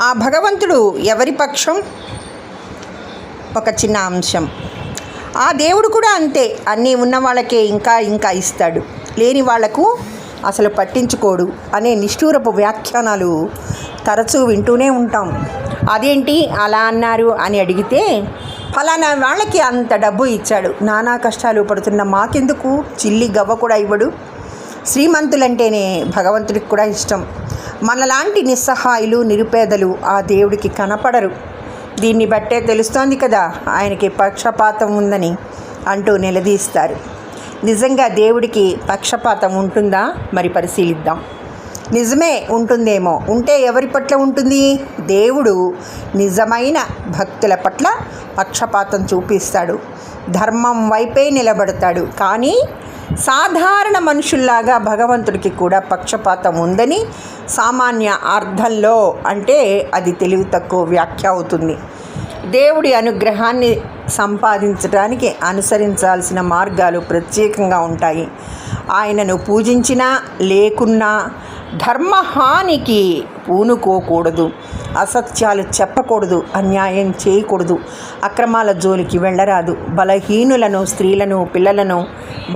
ఆ భగవంతుడు ఎవరి పక్షం? ఒక చిన్న అంశం. ఆ దేవుడు కూడా అంతే, అన్నీ ఉన్న వాళ్ళకే ఇంకా ఇంకా ఇస్తాడు, లేని వాళ్లకు అసలు పట్టించుకోడు అనే నిష్ఠూరపు వ్యాఖ్యానాలు తరచూ వింటూనే ఉంటాం. అదేంటి అలా అన్నారు అని అడిగితే, ఫలానా వాళ్ళకి అంత డబ్బు ఇచ్చాడు, నానా కష్టాలు పడుతున్న మాకెందుకు చిల్లి గవ్వ కూడా ఇవ్వడు. శ్రీమంతులంటేనే భగవంతుడికి కూడా ఇష్టం. మనలాంటి నిస్సహాయులు నిరుపేదలు ఆ దేవుడికి కనపడరు. దీన్ని బట్టే తెలుస్తోంది కదా ఆయనకి పక్షపాతం ఉందని అంటూ నిలదీస్తారు. నిజంగా దేవుడికి పక్షపాతం ఉంటుందా? మరి పరిశీలిద్దాం. నిజమే, ఉంటుందేమో. ఉంటే ఎవరి పట్ల ఉంటుంది? దేవుడు నిజమైన భక్తుల పట్ల పక్షపాతం చూపిస్తాడు, ధర్మం వైపే నిలబడతాడు. కానీ సాధారణ మనుషుల్లాగా భగవంతుడికి కూడా పక్షపాతం ఉందని సామాన్య అర్థంలో అంటే అది తెలివి తక్కువ వ్యాఖ్య అవుతుంది. దేవుడి అనుగ్రహాన్ని సంపాదించడానికి అనుసరించాల్సిన మార్గాలు ప్రత్యేకంగా ఉంటాయి. ఆయనను పూజించినా లేకున్నా ధర్మహానికి పూనుకోకూడదు, అసత్యాలు చెప్పకూడదు, అన్యాయం చేయకూడదు, అక్రమాల జోలికి వెళ్ళరాదు, బలహీనులను స్త్రీలను పిల్లలను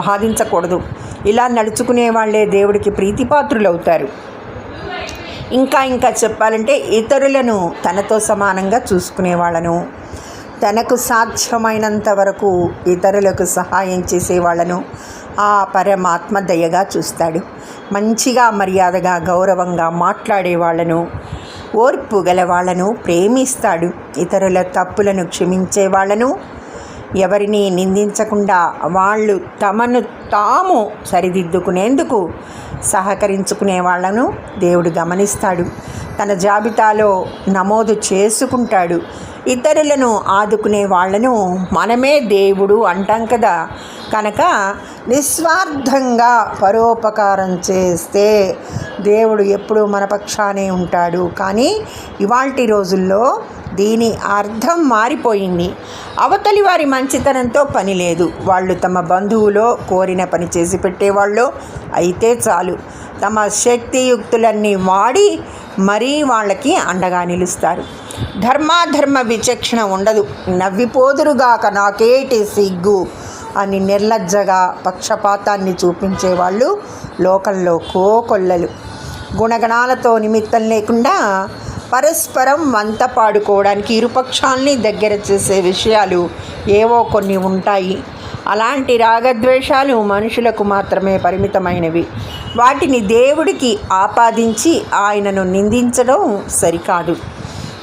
బాధించకూడదు. ఇలా నడుచుకునే వాళ్ళే దేవుడికి ప్రీతిపాత్రులవుతారు. ఇంకా ఇంకా చెప్పాలంటే ఇతరులను తనతో సమానంగా చూసుకునే వాళ్ళను, తనకు సాధ్యమైనంత వరకు ఇతరులకు సహాయం చేసేవాళ్లను ఆ పరమాత్మ దయగా చూస్తాడు. మంచిగా మర్యాదగా గౌరవంగా మాట్లాడేవాళ్లను, ఓర్పు గల వాళ్ళను ప్రేమిస్తాడు. ఇతరుల తప్పులను క్షమించే వాళ్ళను, ఎవరిని నిందించకుండా వాళ్ళు తమను తాము సరిదిద్దుకునేందుకు సహకరించుకునే వాళ్ళను దేవుడు గమనిస్తాడు, తన జాబితాలో నమోదు చేసుకుంటాడు. ఇతరులను ఆదుకునే వాళ్ళను మనమే దేవుడు అంటాం కదా, కనుక నిస్వార్థంగా పరోపకారం చేస్తే దేవుడు ఎప్పుడూ మన పక్షానే ఉంటాడు. కానీ ఇవాల్టి రోజుల్లో దీని అర్థం మారిపోయింది. అవతలి వారి మంచితనంతో పని లేదు, వాళ్ళు తమ బంధువులో కోరిన పని చేసి పెట్టేవాళ్ళు అయితే చాలు, తమ శక్తియుక్తులన్నీ వాడి మరీ వాళ్ళకి అండగా నిలుస్తారు. ధర్మాధర్మ విచక్షణ ఉండదు. నవ్విపోదురుగాక నాకేటి సిగ్గు అని నిర్లజ్జగా పక్షపాతాన్ని చూపించేవాళ్ళు లోకంలో కోకొల్లలు. గుణగణాలతో నిమిత్తం లేకుండా పరస్పరం వంత పాడుకోవడానికి ఇరుపక్షాల్ని దగ్గర చేసే విషయాలు ఏవో కొన్ని ఉంటాయి. అలాంటి రాగద్వేషాలు మనుషులకు మాత్రమే పరిమితమైనవి. వాటిని దేవుడికి ఆపాదించి ఆయనను నిందించడం సరికాదు.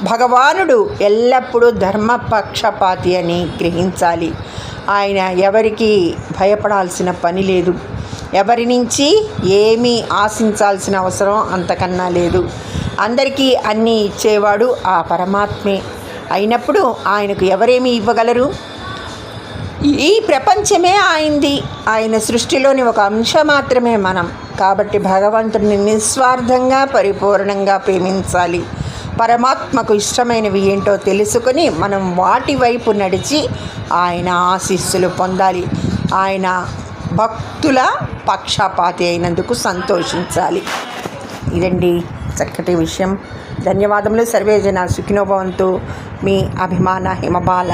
భగవానుడు ఎల్లప్పుడూ ధర్మపక్షపాతి అని గ్రహించాలి. ఆయన ఎవరికి భయపడాల్సిన పని లేదు, ఎవరి నుంచి ఏమీ ఆశించాల్సిన అవసరం అంతకన్నా లేదు. అందరికీ అన్నీ ఇచ్చేవాడు ఆ పరమాత్మే అయినప్పుడు ఆయనకు ఎవరేమీ ఇవ్వగలరు? ఈ ప్రపంచమే ఆయనది, ఆయన సృష్టిలోని ఒక అంశం మాత్రమే మనం. కాబట్టి భగవంతుడిని నిస్వార్థంగా పరిపూర్ణంగా ప్రేమించాలి. పరమాత్మకు ఇష్టమైనవి ఏంటో తెలుసుకొని మనం వాటి వైపు నడిచి ఆయన ఆశీస్సులు పొందాలి. ఆయన భక్తుల పక్షపాతి అయినందుకు సంతోషించాలి. ఇదండి చక్కటి విషయం. ధన్యవాదములు. సర్వే జన సుఖినో భవంతు. మీ అభిమాన హిమబాల.